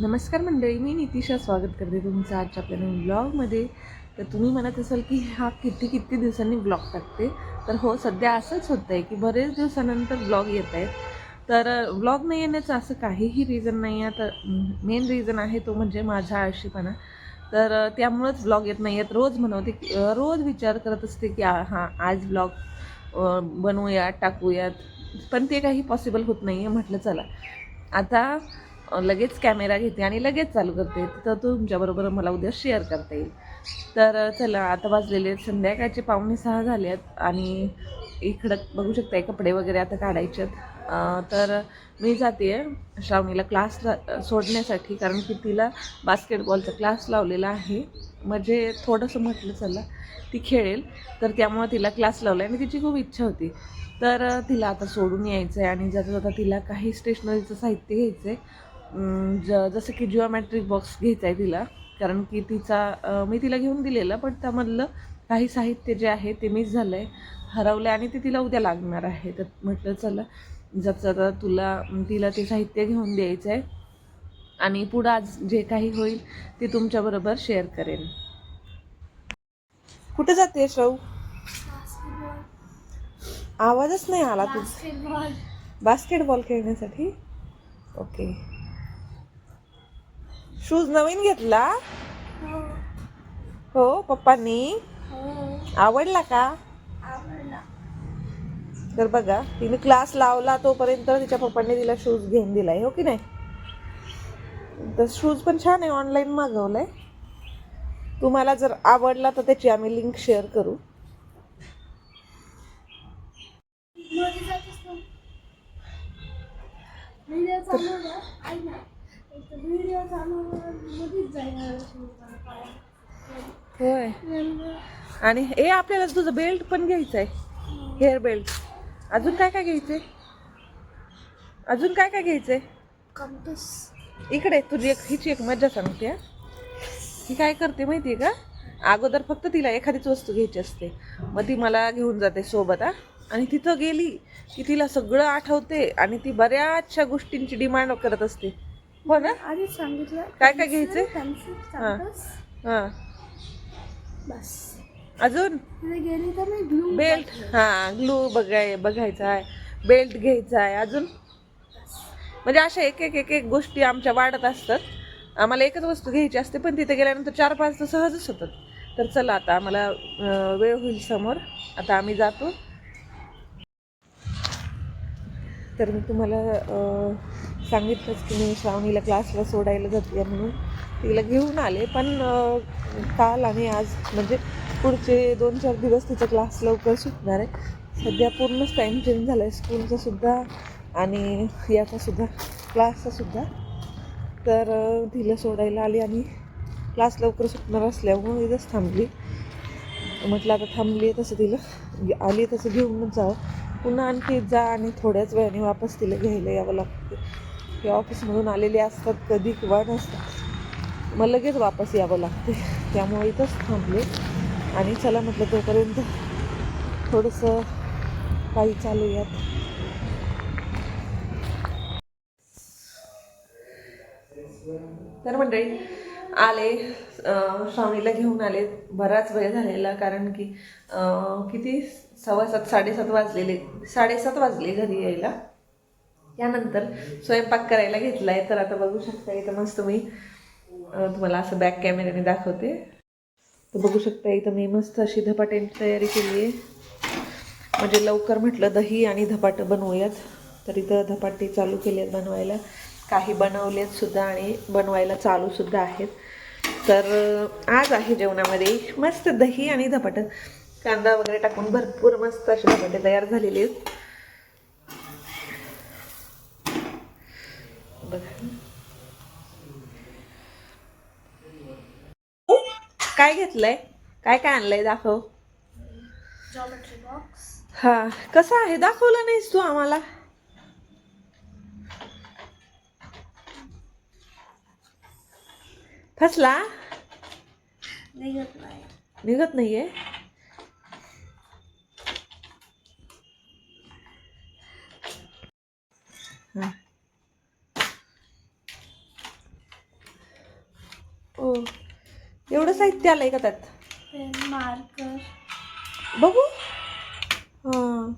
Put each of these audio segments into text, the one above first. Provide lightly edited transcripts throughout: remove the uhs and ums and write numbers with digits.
नमस्कार मंडळी, मी नितिशा स्वागत करते तुमचं आजच्या आपल्या नवीन ब्लॉगमध्ये. तर तुम्ही म्हणत असाल की हा किती किती दिवसांनी ब्लॉग टाकते. तर हो, सध्या असंच होतं आहे की बरेच दिवसानंतर ब्लॉग येत आहेत. तर ब्लॉग नाही येण्याचं असं काहीही रिझन नाही आहे. तर मेन रिझन आहे तो म्हणजे माझा आळशीपणा. तर त्यामुळंच ब्लॉग येत नाही आहेत. रोज बनवते, रोज विचार करत असते की हां आज ब्लॉग बनवूयात, टाकूयात, पण ते काही पॉसिबल होत नाही आहे. म्हटलं चला आता लगेच कॅमेरा घेते आणि लगेच चालू करते, तर तुमच्याबरोबर मला उद्या शेअर करता येईल. तर चला, आता वाजलेले संध्याकाळचे 5:45 झाले आहेत आणि इकडं बघू शकताय कपडे वगैरे आता काढायचे आहेत. तर मी जाते आहे श्रावणीला क्लासला सोडण्यासाठी, कारण की तिला बास्केटबॉलचा क्लास लावलेला आहे. म्हणजे थोडंसं म्हटलं चला ती खेळेल, तर त्यामुळं तिला क्लास लावला आहे आणि तिची खूप इच्छा होती. तर तिला आता सोडून यायचं आहे आणि जाता जाता तिला काही स्टेशनरीचं साहित्य घ्यायचं आहे. जसं की जिओमॅट्रिक बॉक्स घ्यायचा आहे तिला, कारण की मी तिला घेऊन दिलेलं, पण त्यामधलं काही साहित्य जे आहे ते मिस झालं आहे, हरवलं आहे आणि ते तिला उद्या लागणार आहे. तर म्हटलं चला जाता जाता तिला ते साहित्य घेऊन द्यायचं आहे आणि पुढं आज जे काही होईल ते तुमच्याबरोबर शेअर करेन. कुठे जाते श्राऊ? आवाजच नाही आला तुझा. बास्केटबॉल खेळण्यासाठी. ओके. शूज नवीन घेतला? हो, पप्पांनी. आवडला का? तर बघा, तिने क्लास लावला तोपर्यंत तिच्या पप्पांनी तिला शूज घेऊन दिलाय, हो की नाही? तर शूज पण छान आहे, ऑनलाईन मागवलाय. तुम्हाला जर आवडला तर त्याची आम्ही लिंक शेअर करू. होय. आणि आपल्याला तुझं बेल्ट पण घ्यायचं आहे, हेअर बेल्ट. अजून काय काय घ्यायचंय? अजून काय काय घ्यायचंय? इकडे तुझी हिची एक मजा सांगते. ही काय करते माहितीये का? अगोदर फक्त तिला एखादीच वस्तू घ्यायची असते, मग ती मला घेऊन जाते सोबत. आणि तिथं गेली की तिला सगळं आठवते आणि ती बऱ्याचशा गोष्टींची डिमांड करत असते. हो ना? आधी सांगितलं काय काय घ्यायचंय? हां हां. बस. अजून बेल्ट. हां, ग्लू बघायचा आहे, बेल्ट घ्यायचा आहे. अजून म्हणजे अशा एक एक एक एक गोष्टी आमच्या वाढत असतात. आम्हाला एकच वस्तू घ्यायची असते, पण तिथे गेल्यानंतर 4-5 तर सहजच होतात. तर चला, आता आम्हाला वेळ होईल समोर, आता आम्ही जातो. तर मी तुम्हाला सांगितलंच की मी श्रावणीला क्लासला सोडायला जाते म्हणून तिला घेऊन आले. पण काल आणि आज म्हणजे पुढचे 2-4 दिवस तिचा क्लास लवकर सुटणार आहे. सध्या पूर्णच टाईम चेंज झाला आहे, स्कूलचा सुद्धा आणि याचा सुद्धा, क्लासचा सुद्धा. तर तिला सोडायला आली आणि क्लास लवकर सुटणार असल्यामुळं इथंच थांबली. म्हटलं आता थांबली आहे तसं तिला आली तसं घेऊनच जावं. पुन्हा आणखी जा आणि थोड्याच वेळाने वापस तिला घ्यायला यावं लागतं. ते ऑफिसमधून आलेले असतात कधी किंवा नसतात, मग लगेच वापस यावं लागते. त्यामुळे इथंच थांबले आणि चला म्हटलं तोपर्यंत थोडंसं पायी चालूयात. तर मंडळी आले, श्रावणीला घेऊन आले. बराच वेळ झालेला, कारण की किती 7:15 7:30 वाजलेले, 7:30 वाजले घरी यायला. त्यानंतर स्वयंपाक करायला घेतलाय. तर आता बघू शकता इथं मस्त मी तुम्हाला असं बॅक कॅमेऱ्याने दाखवते. तर बघू शकता इथं मी मस्त अशी धपाट्यांची तयारी केली आहे. म्हणजे लवकर म्हटलं दही आणि धपाटं बनवूयात. तर इथं धपाटे चालू केले आहेत बनवायला, काही बनवलेत सुद्धा आणि बनवायला चालू सुद्धा आहेत. तर आज आहे जेवणामध्ये मस्त दही आणि धपाटं, कांदा वगैरे टाकून भरपूर मस्त असे धपाटे तयार झालेले आहेत. बघा काय घेतलंय, काय काय आणलंय, दाखव. Geometry box. हा, कसा आहे दाखवला नाहीस तू आम्हाला. फसला, निघत नाहीये. ओ एवढं साहित्य आलंय का त्यात? पेन, मार्कर, बघू. हां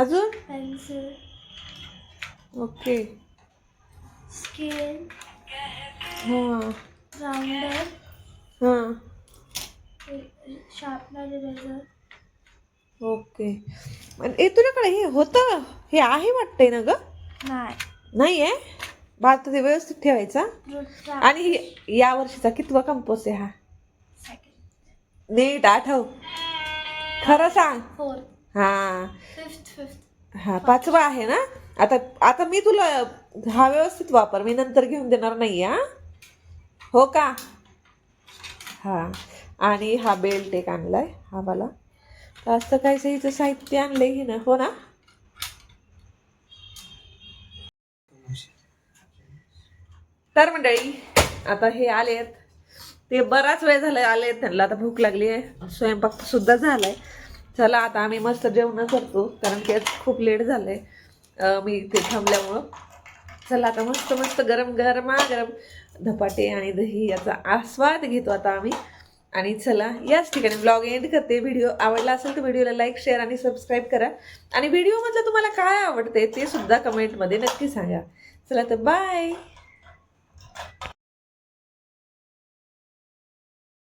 अजून? Pencil, okay. स्केल, हां राउंडर, हां शार्पनर, इरेजर. ओके. ए तुझ्याकडे हे होतं, हे आहे वाटतंय ना ग? नाही आहे. बात ते व्यवस्थित ठेवायचा. आणि या वर्षीचा कितवा कंपोस्ट आहे हा? नीट आठव, खरं सांग. हा हा 5वा आहे ना. आता आता मी तुला हा व्यवस्थित वापर, मी नंतर घेऊन देणार नाही हा. हो का? हा. आणि हा बेल्ट एक आणलाय हा मला. असं काय हिचं साहित्य आणलंय ही ना. हो ना. तर मंडळी आता हे आलेत, ते बराच वेळ झाला आले, त्यांना आता भूक लागली आहे, स्वयंपाक सुद्धा झालाय. चला आता आम्ही मस्त जेवण करतो, कारण की आज खूप लेट झालंय मी इथे थांबल्यामुळं. चला आता मस्त मस्त गरम गरम धपाटे आणि दही याचा आस्वाद घेतो आता आम्ही. आणि चला याच ठिकाणी ब्लॉग एंड करते. व्हिडिओ आवडला असेल तर व्हिडिओला लाईक, शेअर आणि सबस्क्राईब करा. आणि व्हिडिओमधलं तुम्हाला काय आवडते ते सुद्धा कमेंटमध्ये नक्की सांगा. चला तर बाय.